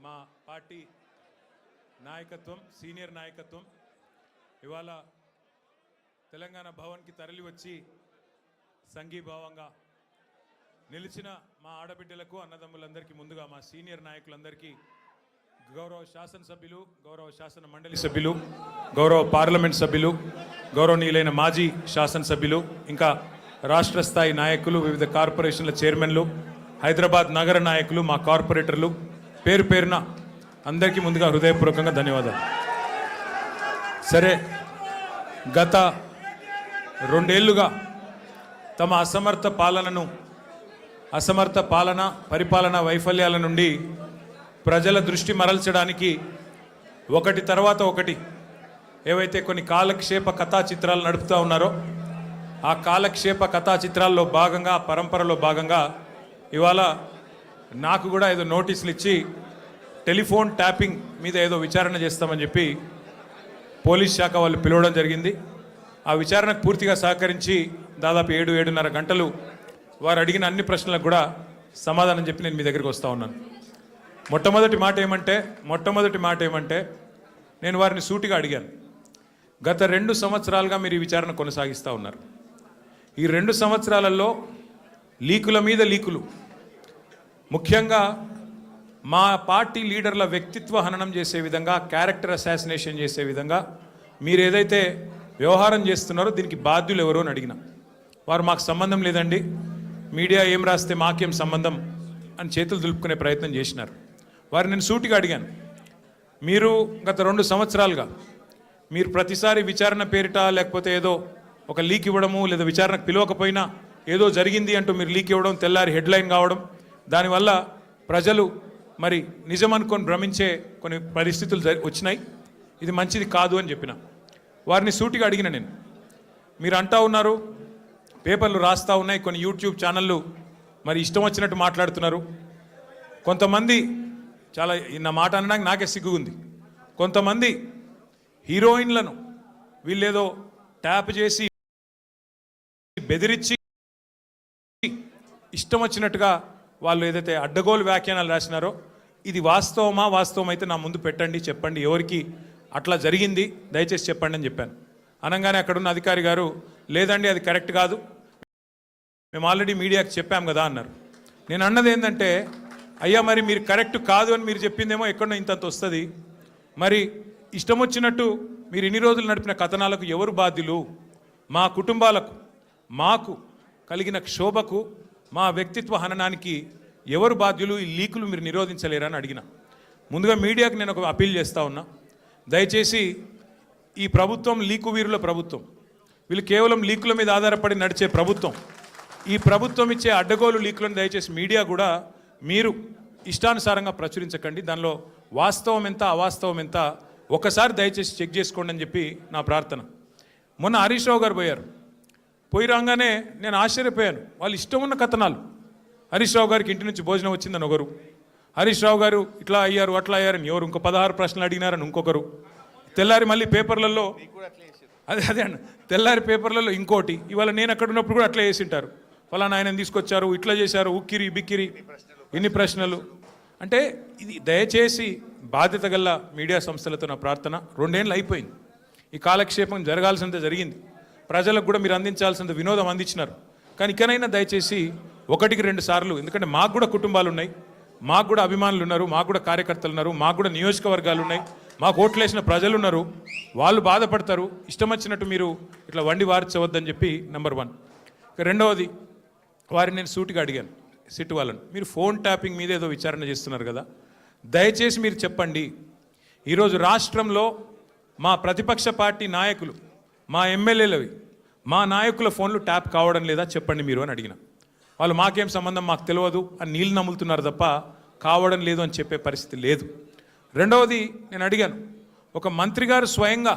మా పార్టీ నాయకత్వం, సీనియర్ నాయకత్వం ఇవాళ తెలంగాణ భవన్కి తరలి వచ్చి సంఘీభావంగా నిలిచిన మా ఆడబిడ్డలకు, అన్నదమ్ములందరికీ ముందుగా మా సీనియర్ నాయకులందరికీ, గౌరవ శాసనసభ్యులు, గౌరవ శాసన మండలి సభ్యులు, గౌరవ పార్లమెంట్ సభ్యులు, గౌరవనీయులైన మాజీ శాసనసభ్యులు, ఇంకా రాష్ట్ర స్థాయి నాయకులు, వివిధ కార్పొరేషన్ల చైర్మన్లు, హైదరాబాద్ నగర నాయకులు, మా కార్పొరేటర్లు, పేరు పేరున అందరికీ ముందుగా హృదయపూర్వకంగా ధన్యవాదాలు. సరే, గత 2 ఏళ్లుగా తమ అసమర్థ పరిపాలన వైఫల్యాల నుండి ప్రజల దృష్టి మరల్చడానికి ఒకటి తర్వాత ఒకటి ఏవైతే కొన్ని కాలక్షేప కథా చిత్రాలు నడుపుతూ ఉన్నారో ఆ కాలక్షేప కథా చిత్రాల్లో భాగంగా, పరంపరలో భాగంగా ఇవాళ నాకు కూడా ఏదో నోటీసులు ఇచ్చి టెలిఫోన్ ట్యాపింగ్ మీద ఏదో విచారణ చేస్తామని చెప్పి పోలీస్ శాఖ వాళ్ళు పిలవడం జరిగింది. ఆ విచారణకు పూర్తిగా సహకరించి దాదాపు 7-7:30 గంటలు వారు అడిగిన అన్ని ప్రశ్నలకు కూడా సమాధానం చెప్పి నేను మీ దగ్గరికి వస్తూ ఉన్నాను. మొట్టమొదటి మాట ఏమంటే నేను వారిని సూటిగా అడిగాను. గత 2 సంవత్సరాలుగా మీరు ఈ విచారణ కొనసాగిస్తూ ఉన్నారు. ఈ 2 సంవత్సరాలలో లీకుల మీద లీకులు, ముఖ్యంగా మా పార్టీ లీడర్ల వ్యక్తిత్వ హననం చేసే విధంగా, క్యారెక్టర్ అసాసినేషన్ చేసే విధంగా మీరు ఏదైతే వ్యవహారం చేస్తున్నారో దీనికి బాధ్యులు ఎవరో అని అడిగిన వారు మాకు సంబంధం లేదండి, మీడియా ఏం రాస్తే మాకేం సంబంధం అని చేతులు దులుపుకునే ప్రయత్నం చేసినారు. వారు నేను సూటిగా అడిగాను, మీరు గత 2 సంవత్సరాలుగా మీరు ప్రతిసారి విచారణ పేరిట లేకపోతే ఏదో ఒక లీక్ ఇవ్వడము, లేదా విచారణకు పిలవకపోయినా ఏదో జరిగింది అంటూ మీరు లీక్ ఇవ్వడం, తెల్లారి హెడ్లైన్ కావడం, దానివల్ల ప్రజలు మరి నిజం అనుకొని భ్రమించే కొన్ని పరిస్థితులు వచ్చినాయి. ఇది మంచిది కాదు అని చెప్పిన వారిని సూటిగా అడిగిన నేను. మీరు అంటా ఉన్నారు, పేపర్లు రాస్తూ ఉన్నాయి, కొన్ని యూట్యూబ్ ఛానళ్ళు మరి ఇష్టం వచ్చినట్టు మాట్లాడుతున్నారు. కొంతమంది చాలా నా మాట అనడానికి నాకే సిగ్గుంది. కొంతమంది హీరోయిన్లను వీళ్ళేదో ట్యాప్ చేసి బెదిరించి ఇష్టం వచ్చినట్టుగా వాళ్ళు ఏదైతే అడ్డగోలు వ్యాఖ్యానాలు రాసినారో ఇది వాస్తవం అయితే నా ముందు పెట్టండి, చెప్పండి, ఎవరికి అట్లా జరిగింది దయచేసి చెప్పండి అని చెప్పాను. అనగానే అక్కడున్న అధికారి గారు, లేదండి అది కరెక్ట్ కాదు, మేము ఆల్రెడీ మీడియాకి చెప్పాం కదా అన్నారు. నేను అన్నది ఏంటంటే, అయ్యా మరి మీరు కరెక్ట్ కాదు అని మీరు చెప్పిందేమో ఎక్కడో ఇంతంత వస్తుంది, మరి ఇష్టం వచ్చినట్టు మీరు ఇన్ని రోజులు నడిపిన కథనాలకు ఎవరు బాధ్యులు? మా కుటుంబాలకు, మాకు కలిగిన క్షోభకు, మా వ్యక్తిత్వ హననానికి ఎవరు బాధ్యులు? ఈ లీకులు మీరు నిరోధించలేరా అని అడిగిన. ముందుగా మీడియాకు నేను ఒక అప్పీల్ చేస్తూ ఉన్నా, దయచేసి ఈ ప్రభుత్వం లీకు వీరుల ప్రభుత్వం, వీళ్ళు కేవలం లీకుల మీద ఆధారపడి నడిచే ప్రభుత్వం. ఈ ప్రభుత్వం ఇచ్చే అడ్డగోలు లీకులను దయచేసి మీడియా కూడా మీరు ఇష్టానుసారంగా ప్రచురించకండి, దానిలో వాస్తవం ఎంత అవాస్తవం ఎంత ఒకసారి దయచేసి చెక్ చేసుకోండి అని చెప్పి నా ప్రార్థన. మొన్న హరీష్ రావు గారు పోయి రాగానే నేను ఆశ్చర్యపోయాను. వాళ్ళు ఇష్టం ఉన్న కథనాలు, హరీష్ రావు గారికి ఇంటి నుంచి భోజనం వచ్చిందని ఒకరు, హరీష్ రావు గారు ఇట్లా అయ్యారు అట్లా అయ్యారని ఎవరు, ఇంకో 16 ప్రశ్నలు అడిగినారని ఇంకొకరు, తెల్లారి మళ్ళీ పేపర్లలో అదే అన్న తెల్లారి పేపర్లలో ఇంకోటి, ఇవాళ నేను అక్కడ ఉన్నప్పుడు కూడా అట్లా వేసింటారు, ఫలానా ఆయన తీసుకొచ్చారు, ఇట్లా చేశారు, ఉక్కిరి బిక్కిరి, ఇన్ని ప్రశ్నలు. అంటే ఇది దయచేసి బాధ్యత గల మీడియా సంస్థలతో నా ప్రార్థన. 2 ఏళ్ళు అయిపోయింది, ఈ కాలక్షేపం జరగాల్సినంత జరిగింది, ప్రజలకు కూడా మీరు అందించాల్సినంత వినోదం అందించినారు. కానీ ఇకనైనా దయచేసి 1-2 సార్లు, ఎందుకంటే మాకు కూడా కుటుంబాలు ఉన్నాయి, మాకు కూడా అభిమానులు ఉన్నారు, మాకు కూడా కార్యకర్తలు ఉన్నారు, మాకు కూడా నియోజకవర్గాలు ఉన్నాయి, మాకు ఓట్లేసిన ప్రజలు ఉన్నారు, వాళ్ళు బాధపడతారు. ఇష్టం వచ్చినట్టు మీరు ఇట్లా వండి వార్చవద్దని చెప్పి నెంబర్ 1. రెండవది, వారిని నేను సూటిగా అడిగాను, సిట్ వాళ్ళను, మీరు ఫోన్ ట్యాపింగ్ మీద ఏదో విచారణ చేస్తున్నారు కదా, దయచేసి మీరు చెప్పండి, ఈరోజు రాష్ట్రంలో మా ప్రతిపక్ష పార్టీ నాయకులు, మా ఎమ్మెల్యేలవి, మా నాయకుల ఫోన్లు ట్యాప్ కావడం లేదా చెప్పండి మీరు అని అడిగిన. వాళ్ళు మాకేం సంబంధం, మాకు తెలియదు అని నీళ్ళు నమ్ములుతున్నారు తప్ప కావడం లేదు అని చెప్పే పరిస్థితి లేదు. రెండవది నేను అడిగాను, ఒక మంత్రి గారు స్వయంగా